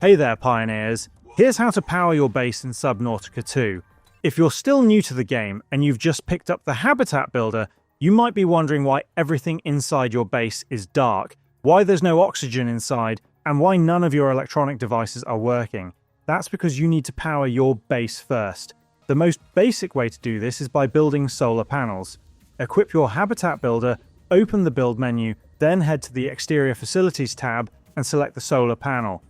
Hey there, pioneers! Here's how to power your base in Subnautica 2. If you're still new to the game and you've just picked up the Habitat Builder, you might be wondering why everything inside your base is dark, why there's no oxygen inside, and why none of your electronic devices are working. That's because you need to power your base first. The most basic way to do this is by building solar panels. Equip your Habitat Builder, open the Build menu, then head to the Exterior Facilities tab and select the solar panel.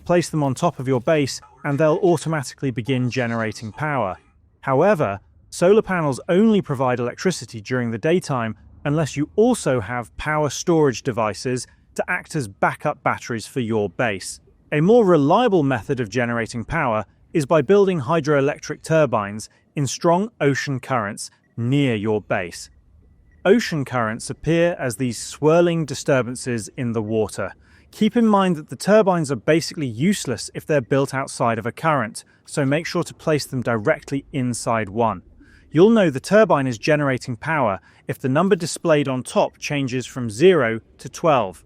Place them on top of your base and they'll automatically begin generating power. However, solar panels only provide electricity during the daytime unless you also have power storage devices to act as backup batteries for your base. A more reliable method of generating power is by building hydroelectric turbines in strong ocean currents near your base. Ocean currents appear as these swirling disturbances in the water. Keep in mind that the turbines are basically useless if they're built outside of a current, so make sure to place them directly inside one. You'll know the turbine is generating power if the number displayed on top changes from 0 to 12.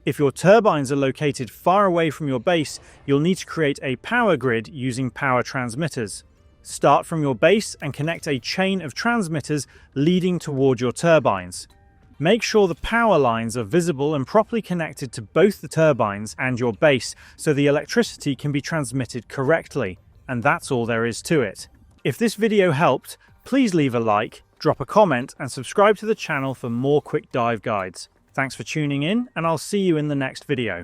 If your turbines are located far away from your base, you'll need to create a power grid using power transmitters. Start from your base and connect a chain of transmitters leading toward your turbines. Make sure the power lines are visible and properly connected to both the turbines and your base so the electricity can be transmitted correctly. And that's all there is to it. If this video helped, please leave a like, drop a comment, and subscribe to the channel for more quick dive guides. Thanks for tuning in, and I'll see you in the next video.